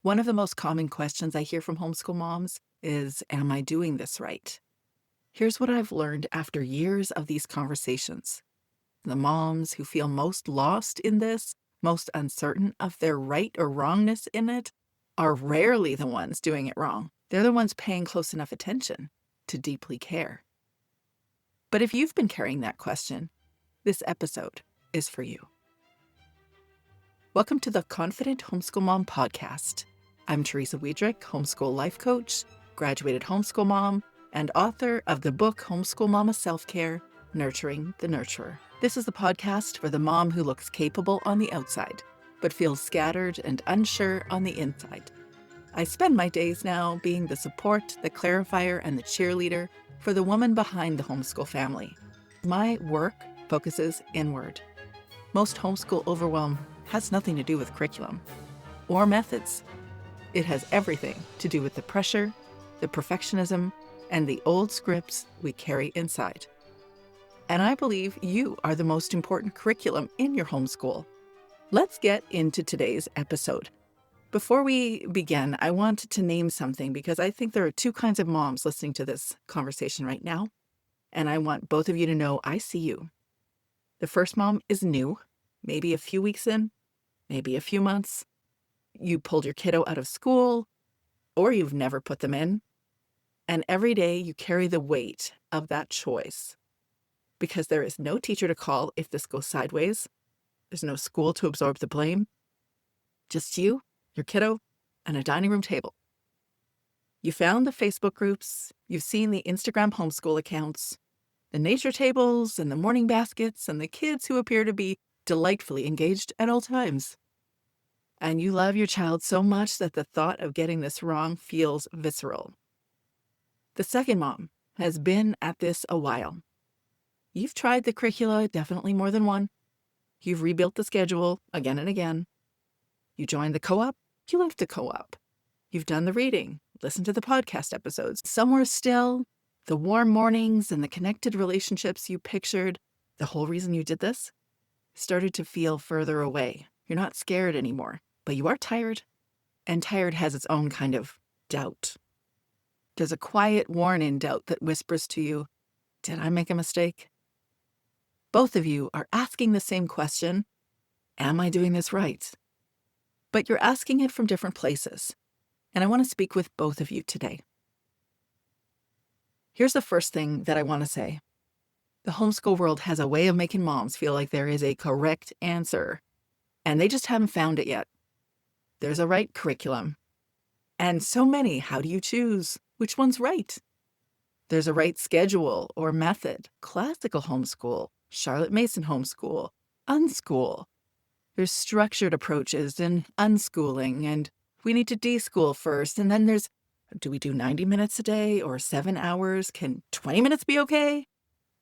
One of the most common questions I hear from homeschool moms is, am I doing this right? Here's what I've learned after years of these conversations. The moms who feel most lost in this, most uncertain of their right or wrongness in it, are rarely the ones doing it wrong. They're the ones paying close enough attention to deeply care. But if you've been carrying that question, this episode is for you. Welcome to the Confident Homeschool Mom podcast. I'm Teresa Wiedrich, homeschool life coach, graduated homeschool mom, and author of the book Homeschool Mama Self-Care, Nurturing the Nurturer. This is the podcast for the mom who looks capable on the outside, but feels scattered and unsure on the inside. I spend my days now being the support, the clarifier, and the cheerleader for the woman behind the homeschool family. My work focuses inward. Most homeschool overwhelm has nothing to do with curriculum or methods. It has everything to do with the pressure, the perfectionism, and the old scripts we carry inside. And I believe you are the most important curriculum in your homeschool. Let's get into today's episode. Before we begin, I wanted to name something because I think there are two kinds of moms listening to this conversation right now. And I want both of you to know I see you. The first mom is new, maybe a few weeks in, maybe a few months. You pulled your kiddo out of school, or you've never put them in. And every day you carry the weight of that choice because there is no teacher to call if this goes sideways. There's no school to absorb the blame. Just you, your kiddo, and a dining room table. You found the Facebook groups, you've seen the Instagram homeschool accounts, the nature tables and the morning baskets and the kids who appear to be delightfully engaged at all times. And you love your child so much that the thought of getting this wrong feels visceral. The second mom has been at this a while. You've tried the curricula, definitely more than one. You've rebuilt the schedule again and again. You joined the co-op, you left the co-op. You've done the reading, listened to the podcast episodes. Somewhere still, the warm mornings and the connected relationships you pictured, the whole reason you did this, started to feel further away. You're not scared anymore, but you are tired. And tired has its own kind of doubt. There's a quiet, worn-in doubt that whispers to you, did I make a mistake? Both of you are asking the same question, am I doing this right? But you're asking it from different places, and I want to speak with both of you today. Here's the first thing that I want to say. The homeschool world has a way of making moms feel like there is a correct answer, and they just haven't found it yet. There's a right curriculum. And so many, how do you choose? Which one's right? There's a right schedule or method, classical homeschool, Charlotte Mason homeschool, unschool. There's structured approaches and unschooling, and we need to deschool first. And then there's, do we do 90 minutes a day or 7 hours? Can 20 minutes be okay?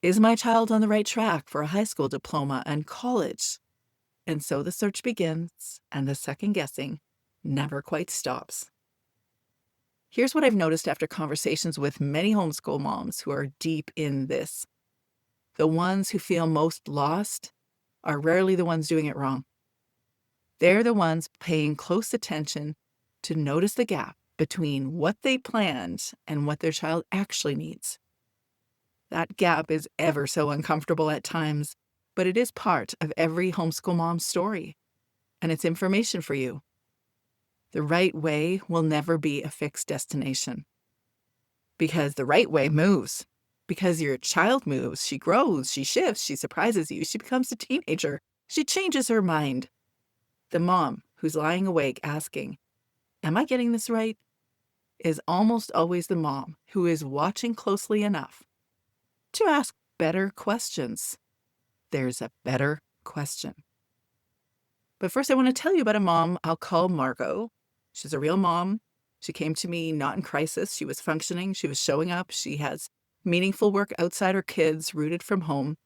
Is my child on the right track for a high school diploma and college? And so the search begins, and the second guessing never quite stops. Here's what I've noticed after conversations with many homeschool moms who are deep in this. The ones who feel most lost are rarely the ones doing it wrong. They're the ones paying close attention to notice the gap between what they planned and what their child actually needs. That gap is ever so uncomfortable at times, but it is part of every homeschool mom's story, and it's information for you. The right way will never be a fixed destination. Because the right way moves. Because your child moves, she grows, she shifts, she surprises you, she becomes a teenager, she changes her mind. The mom who's lying awake asking, am I getting this right? Is almost always the mom who is watching closely enough to ask better questions. There's a better question. But first I want to tell you about a mom I'll call Margot. She's a real mom. She came to me not in crisis. She was functioning. She was showing up. She has meaningful work outside her kids, rooted from home.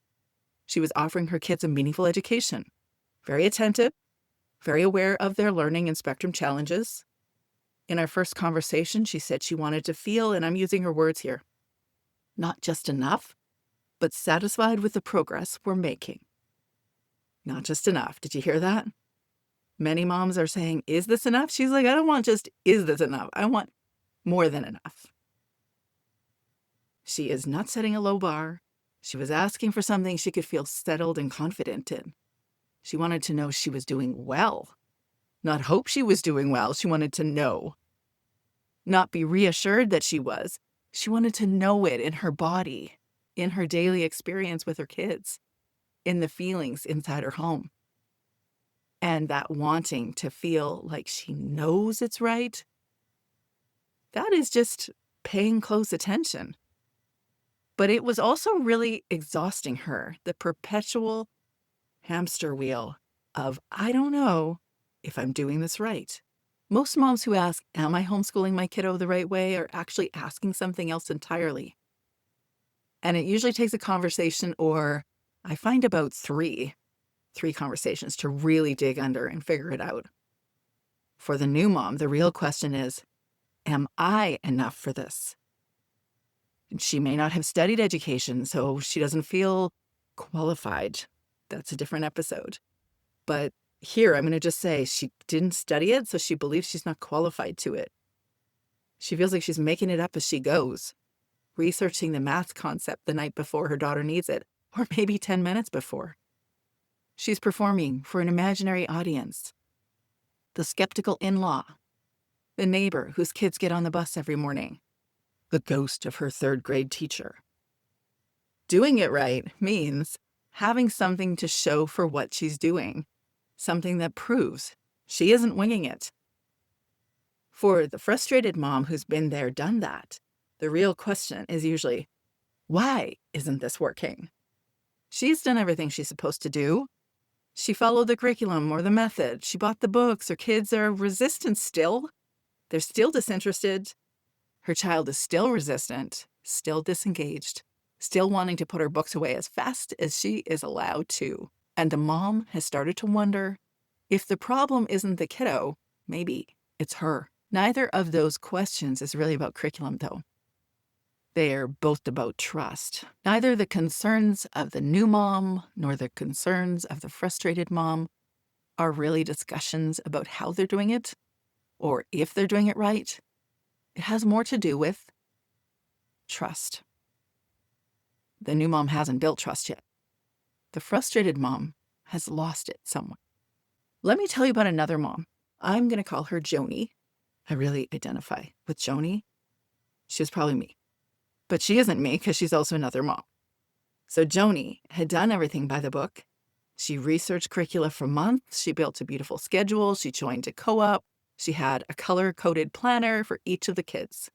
She was offering her kids a meaningful education. Very attentive, very aware of their learning and spectrum challenges. In our first conversation, she said she wanted to feel, and I'm using her words here, not just enough, but satisfied with the progress we're making. Not just enough. Did you hear that? Many moms are saying, is this enough? She's like, I don't want just, is this enough? I want more than enough. She is not setting a low bar. She was asking for something she could feel settled and confident in. She wanted to know she was doing well, not hope she was doing well. She wanted to know, not be reassured that she was. She wanted to know it in her body, in her daily experience with her kids, in the feelings inside her home. And that wanting to feel like she knows it's right, that is just paying close attention. But it was also really exhausting her, the perpetual hamster wheel of, I don't know if I'm doing this right. Most moms who ask, am I homeschooling my kiddo the right way, are actually asking something else entirely. And it usually takes a conversation, or I find about three conversations to really dig under and figure it out. For the new mom, the real question is, am I enough for this? She may not have studied education, so she doesn't feel qualified. That's a different episode. But here, I'm going to just say she didn't study it, so she believes she's not qualified to it. She feels like she's making it up as she goes, researching the math concept the night before her daughter needs it, or maybe 10 minutes before. She's performing for an imaginary audience. The skeptical in-law, the neighbor whose kids get on the bus every morning, the ghost of her third-grade teacher. Doing it right means having something to show for what she's doing, something that proves she isn't winging it. For the frustrated mom who's been there, done that, the real question is usually, why isn't this working? She's done everything she's supposed to do. She followed the curriculum or the method. She bought the books. Her kids are resistant still. They're still disinterested. Her child is still resistant, still disengaged, still wanting to put her books away as fast as she is allowed to. And the mom has started to wonder if the problem isn't the kiddo, maybe it's her. Neither of those questions is really about curriculum, though. They're both about trust. Neither the concerns of the new mom nor the concerns of the frustrated mom are really discussions about how they're doing it or if they're doing it right. It has more to do with trust. The new mom hasn't built trust yet. The frustrated mom has lost it somewhere. Let me tell you about another mom. I'm going to call her Joni. I really identify with Joni. She was probably me. But she isn't me because she's also another mom. So Joni had done everything by the book. She researched curricula for months. She built a beautiful schedule. She joined a co-op. She had a color-coded planner for each of the kids.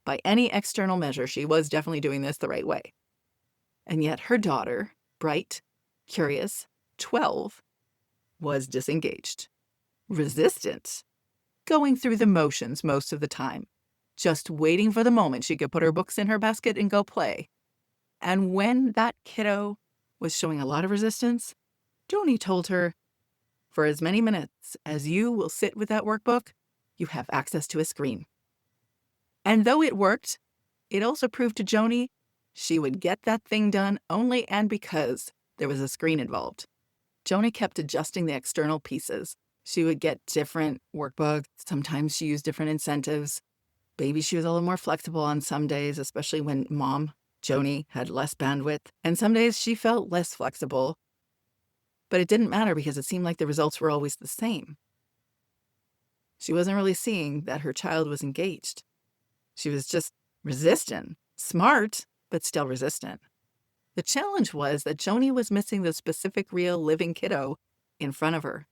By any external measure, she was definitely doing this the right way. And yet her daughter, bright, curious, 12, was disengaged, resistant, going through the motions most of the time, just waiting for the moment she could put her books in her basket and go play. And when that kiddo was showing a lot of resistance, Joni told her, for as many minutes as you will sit with that workbook, you have access to a screen. And though it worked, it also proved to Joni she would get that thing done only and because there was a screen involved. Joni kept adjusting the external pieces. She would get different workbooks. Sometimes she used different incentives. Maybe she was a little more flexible on some days, especially when mom, Joni, had less bandwidth. And some days she felt less flexible. But it didn't matter because it seemed like the results were always the same. She wasn't really seeing that her child was engaged. She was just resistant, smart, but still resistant. The challenge was that Joni was missing the specific real living kiddo in front of her.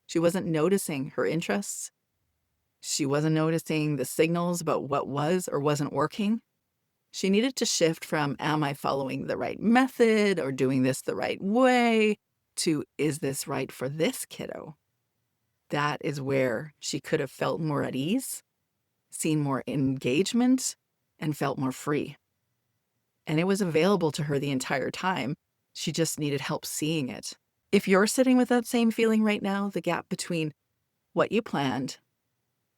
She wasn't noticing her interests. She wasn't noticing the signals about what was or wasn't working. She needed to shift from, am I following the right method or doing this the right way, to, is this right for this kiddo? That is where she could have felt more at ease, seen more engagement, and felt more free. And it was available to her the entire time. She just needed help seeing it. If you're sitting with that same feeling right now, the gap between what you planned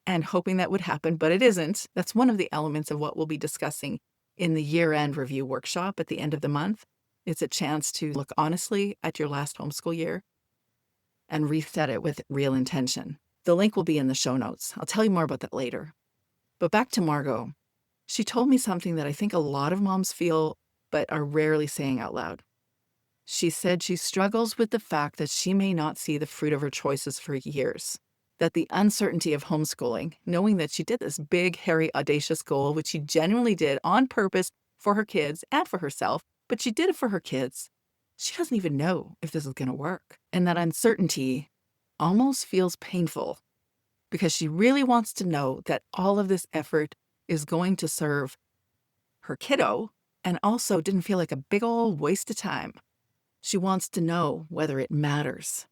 and hoping that would happen, but it isn't, that's one of the elements of what we'll be discussing in the year-end review workshop at the end of the month. It's a chance to look honestly at your last homeschool year and reset it with real intention. The link will be in the show notes. I'll tell you more about that later. But back to Margot. She told me something that I think a lot of moms feel but are rarely saying out loud. She said she struggles with the fact that she may not see the fruit of her choices for years. That the uncertainty of homeschooling, knowing that she did this big, hairy, audacious goal, which she genuinely did on purpose for her kids and for herself, but she did it for her kids. She doesn't even know if this is going to work. And that uncertainty almost feels painful because she really wants to know that all of this effort is going to serve her kiddo and also didn't feel like a big old waste of time. She wants to know whether it matters.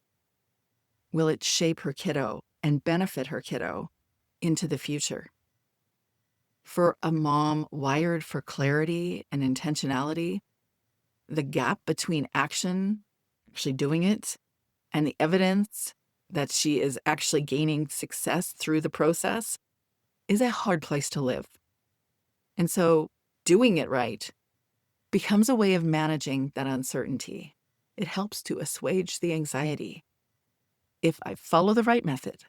Will it shape her kiddo and benefit her kiddo into the future? For a mom wired for clarity and intentionality, the gap between actually doing it, and the evidence that she is actually gaining success through the process is a hard place to live. And so doing it right becomes a way of managing that uncertainty. It helps to assuage the anxiety. If I follow the right method,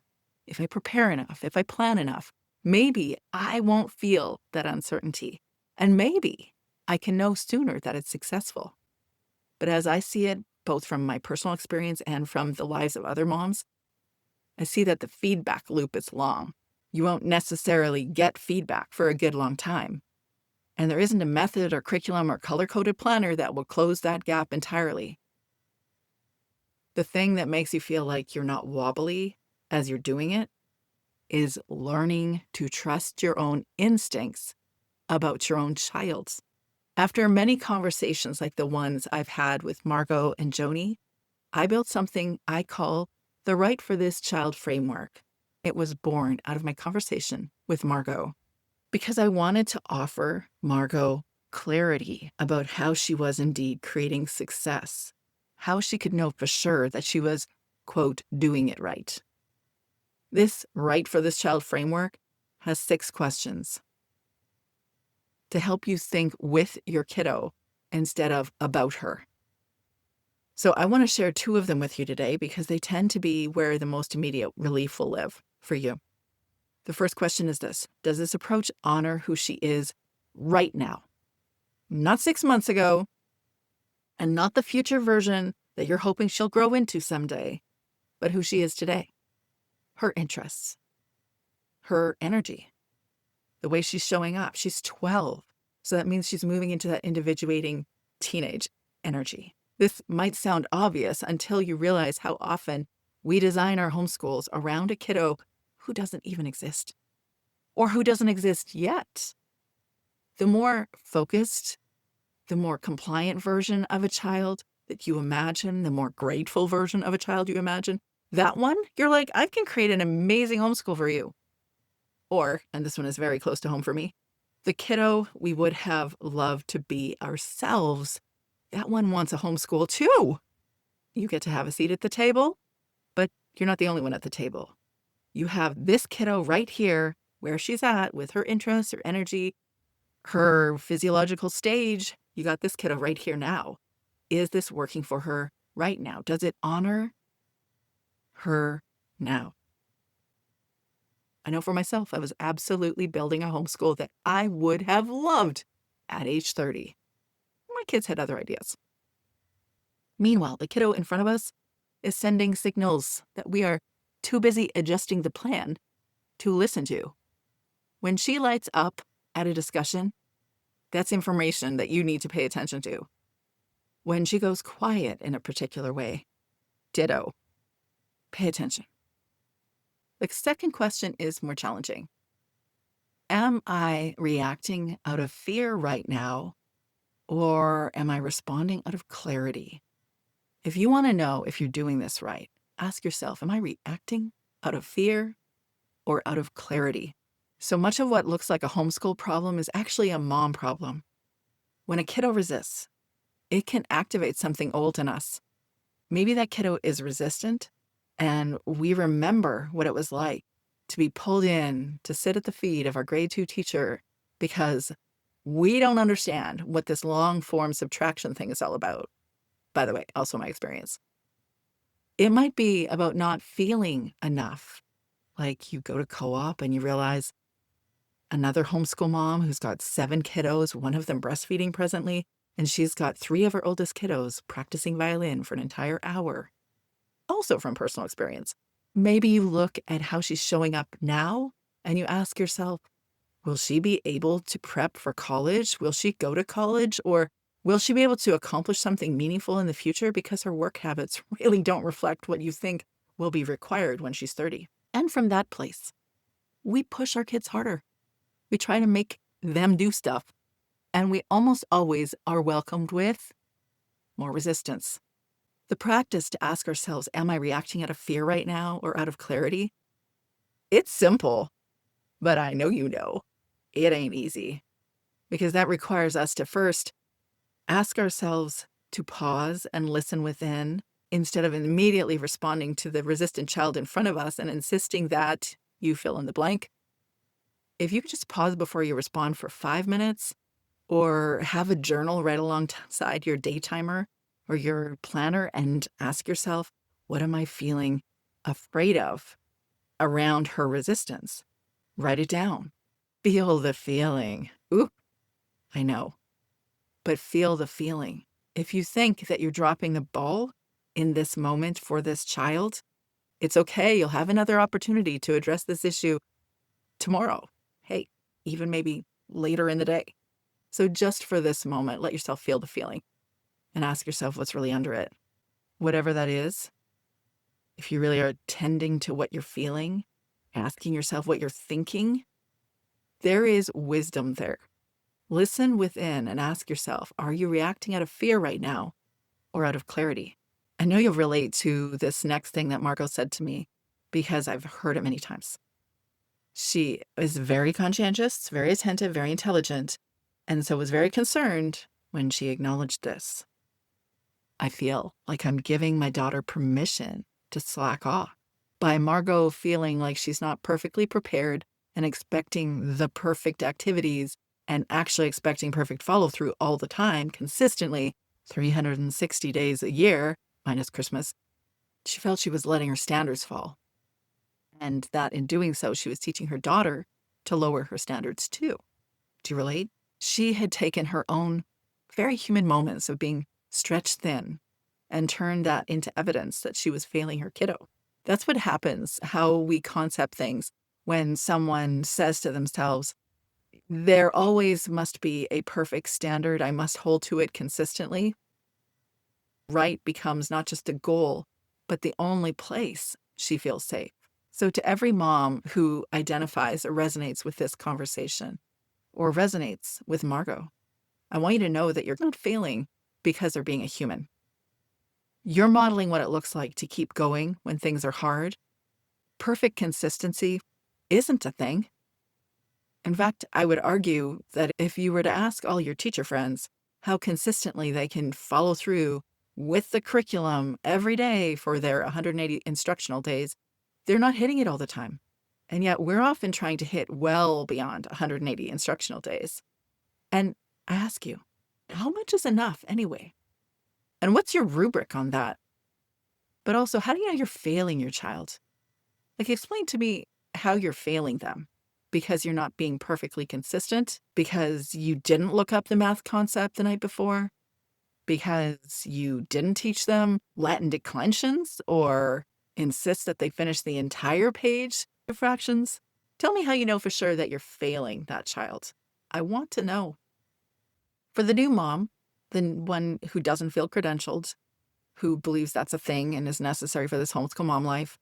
if I prepare enough, if I plan enough, maybe I won't feel that uncertainty. And maybe I can know sooner that it's successful. But as I see it, both from my personal experience and from the lives of other moms, I see that the feedback loop is long. You won't necessarily get feedback for a good long time. And there isn't a method or curriculum or color-coded planner that will close that gap entirely. The thing that makes you feel like you're not wobbly as you're doing it is learning to trust your own instincts about your own child. After many conversations like the ones I've had with Margot and Joni, I built something I call the Right for This Child framework. It was born out of my conversation with Margot because I wanted to offer Margot clarity about how she was indeed creating success, how she could know for sure that she was, quote, doing it right. This Right for This Child framework has 6 questions to help you think with your kiddo instead of about her. So I want to share 2 of them with you today because they tend to be where the most immediate relief will live for you. The first question is this: does this approach honor who she is right now? Not 6 months ago, and not the future version that you're hoping she'll grow into someday, but who she is today. Her interests, her energy, the way she's showing up. She's 12, so that means she's moving into that individuating teenage energy. This might sound obvious until you realize how often we design our homeschools around a kiddo who doesn't even exist, or who doesn't exist yet. The more focused, the more compliant version of a child that you imagine, the more grateful version of a child you imagine, that one, you're like, I can create an amazing homeschool for you. Or, and this one is very close to home for me, the kiddo we would have loved to be ourselves, that one wants a homeschool too. You get to have a seat at the table, but you're not the only one at the table. You have this kiddo right here where she's at with her interests, her energy, her physiological stage. You got this kiddo right here now. Is this working for her right now? Does it honor her now? I know for myself, I was absolutely building a homeschool that I would have loved at age 30. My kids had other ideas. Meanwhile, the kiddo in front of us is sending signals that we are too busy adjusting the plan to listen to. When she lights up at a discussion, that's information that you need to pay attention to. When she goes quiet in a particular way, ditto. Pay attention. The second question is more challenging. Am I reacting out of fear right now, or am I responding out of clarity? If you want to know if you're doing this right, ask yourself, am I reacting out of fear or out of clarity? So much of what looks like a homeschool problem is actually a mom problem. When a kiddo resists, it can activate something old in us. Maybe that kiddo is resistant, and we remember what it was like to be pulled in to sit at the feet of our grade 2 teacher because we don't understand what this long form subtraction thing is all about. By the way, also my experience. It might be about not feeling enough. Like you go to co-op and you realize another homeschool mom who's got 7 kiddos, one of them breastfeeding presently, and she's got 3 of her oldest kiddos practicing violin for an entire hour. Also from personal experience. Maybe you look at how she's showing up now and you ask yourself, will she be able to prep for college? Will she go to college? Or will she be able to accomplish something meaningful in the future because her work habits really don't reflect what you think will be required when she's 30? And from that place, we push our kids harder. We try to make them do stuff, and we almost always are welcomed with more resistance. The practice to ask ourselves, am I reacting out of fear right now or out of clarity? It's simple, but I know you know it ain't easy, because that requires us to first ask ourselves to pause and listen within instead of immediately responding to the resistant child in front of us and insisting that you fill in the blank. If you could just pause before you respond for 5 minutes or have a journal right alongside your day timer or your planner and ask yourself, what am I feeling afraid of around her resistance? Write it down. Feel the feeling. Ooh, I know, but feel the feeling. If you think that you're dropping the ball in this moment for this child, it's okay. You'll have another opportunity to address this issue tomorrow. Hey, even maybe later in the day. So just for this moment, let yourself feel the feeling and ask yourself what's really under it. Whatever that is, if you really are tending to what you're feeling, asking yourself what you're thinking, there is wisdom there. Listen within and ask yourself, are you reacting out of fear right now or out of clarity? I know you'll relate to this next thing that Margot said to me because I've heard it many times. She is very conscientious, very attentive, very intelligent, and so was very concerned when she acknowledged this. I feel like I'm giving my daughter permission to slack off by Margot feeling like she's not perfectly prepared and expecting the perfect activities and actually expecting perfect follow-through all the time, consistently, 360 days a year, minus Christmas. She felt she was letting her standards fall. And that in doing so, she was teaching her daughter to lower her standards too. Do you relate? She had taken her own very human moments of being stretched thin and turned that into evidence that she was failing her kiddo. That's what happens, how we concept things when someone says to themselves, there always must be a perfect standard. I must hold to it consistently. Right becomes not just a goal, but the only place she feels safe. So to every mom who identifies or resonates with this conversation or resonates with Margot, I want you to know that you're not failing because they're being a human. You're modeling what it looks like to keep going when things are hard. Perfect consistency isn't a thing. In fact, I would argue that if you were to ask all your teacher friends how consistently they can follow through with the curriculum every day for their 180 instructional days, they're not hitting it all the time. And yet we're often trying to hit well beyond 180 instructional days. And I ask you, how much is enough anyway? And what's your rubric on that? But also, how do you know you're failing your child? Like, explain to me how you're failing them. Because you're not being perfectly consistent? Because you didn't look up the math concept the night before? Because you didn't teach them Latin declensions or insist that they finish the entire page of fractions? Tell me how you know for sure that you're failing that child. I want to know. For the new mom, the one who doesn't feel credentialed, who believes that's a thing and is necessary for this homeschool mom life,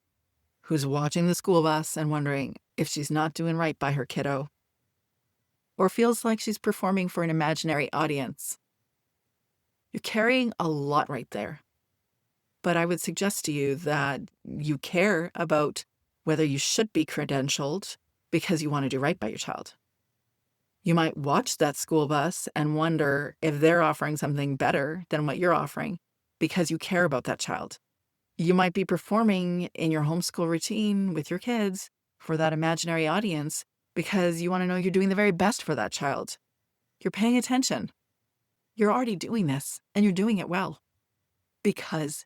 who's watching the school bus and wondering if she's not doing right by her kiddo, or feels like she's performing for an imaginary audience. You're carrying a lot right there. But I would suggest to you that you care about whether you should be credentialed because you want to do right by your child. You might watch that school bus and wonder if they're offering something better than what you're offering because you care about that child. You might be performing in your homeschool routine with your kids for that imaginary audience because you want to know you're doing the very best for that child. You're paying attention. You're already doing this, and you're doing it well because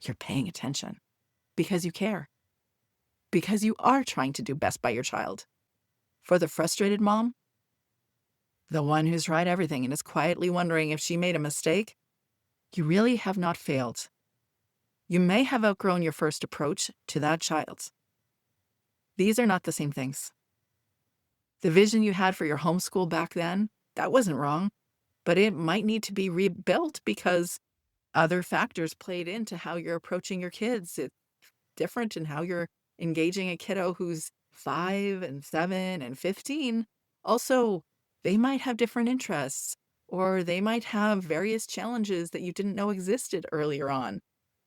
you're paying attention. because you care, because you are trying to do best by your child. For the frustrated mom, the one who's tried everything and is quietly wondering if she made a mistake, you really have not failed. You may have outgrown your first approach to that child. These are not the same things. The vision you had for your homeschool back then, that wasn't wrong, but it might need to be rebuilt because other factors played into how you're approaching your kids. It's different in how you're engaging a kiddo who's 5 and 7 and 15. Also, they might have different interests, or they might have various challenges that you didn't know existed earlier on.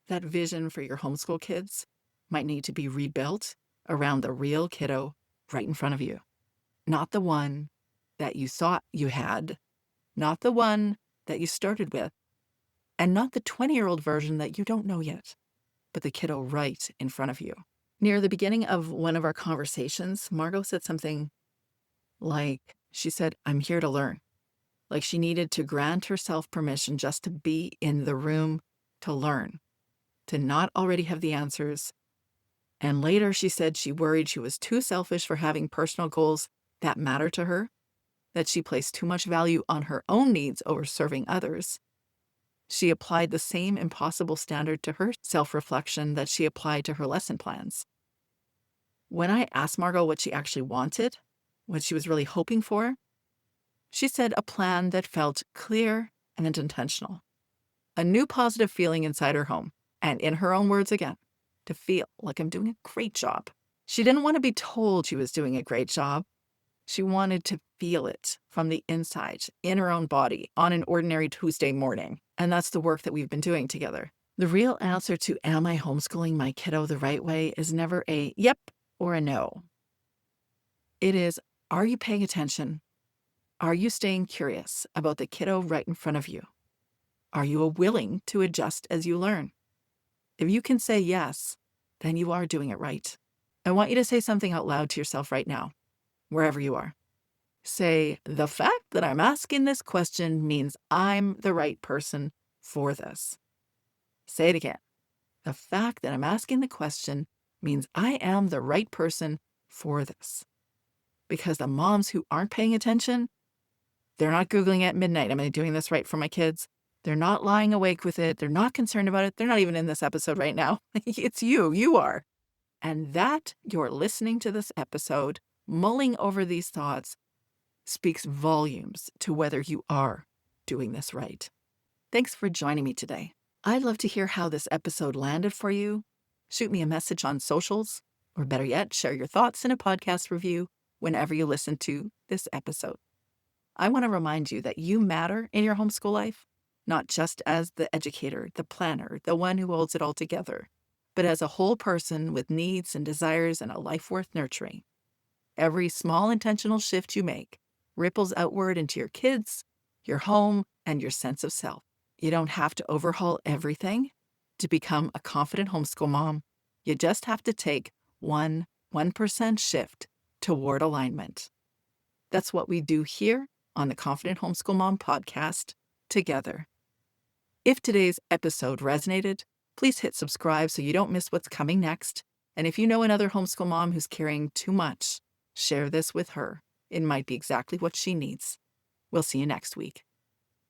That vision for your homeschool kids might need to be rebuilt around the real kiddo right in front of you. Not the one that you thought you had, not the one that you started with, and not the 20-year-old version that you don't know yet, but the kiddo right in front of you. Near the beginning of one of our conversations, Margot said something like, she said, "I'm here to learn." Like she needed to grant herself permission just to be in the room to learn, to not already have the answers. And later she said she worried she was too selfish for having personal goals that matter to her, that she placed too much value on her own needs over serving others. She applied the same impossible standard to her self-reflection that she applied to her lesson plans. When I asked Margot what she actually wanted, what she was really hoping for, she said a plan that felt clear and intentional. A new positive feeling inside her home, and in her own words again, to feel like I'm doing a great job. She didn't want to be told she was doing a great job. She wanted to feel it from the inside, in her own body, on an ordinary Tuesday morning. And that's the work that we've been doing together. The real answer to am I homeschooling my kiddo the right way is never a yep or a no. It is, are you paying attention? Are you staying curious about the kiddo right in front of you? Are you willing to adjust as you learn? If you can say yes, then you are doing it right. I want you to say something out loud to yourself right now, wherever you are. Say, the fact that I'm asking this question means I'm the right person for this. Say it again. The fact that I'm asking the question means I am the right person for this. Because the moms who aren't paying attention, they're not Googling at midnight, am I doing this right for my kids? They're not lying awake with it. They're not concerned about it. They're not even in this episode right now. It's you. You are. And that you're listening to this episode, mulling over these thoughts, speaks volumes to whether you are doing this right. Thanks for joining me today. I'd love to hear how this episode landed for you. Shoot me a message on socials, or better yet, share your thoughts in a podcast review whenever you listen to this episode. I want to remind you that you matter in your homeschool life, not just as the educator, the planner, the one who holds it all together, but as a whole person with needs and desires and a life worth nurturing. Every small intentional shift you make ripples outward into your kids, your home, and your sense of self. You don't have to overhaul everything to become a confident homeschool mom. You just have to take 1% shift toward alignment. That's what we do here on the Confident Homeschool Mom podcast together. If today's episode resonated, please hit subscribe so you don't miss what's coming next. And if you know another homeschool mom who's carrying too much, share this with her. It might be exactly what she needs. We'll see you next week.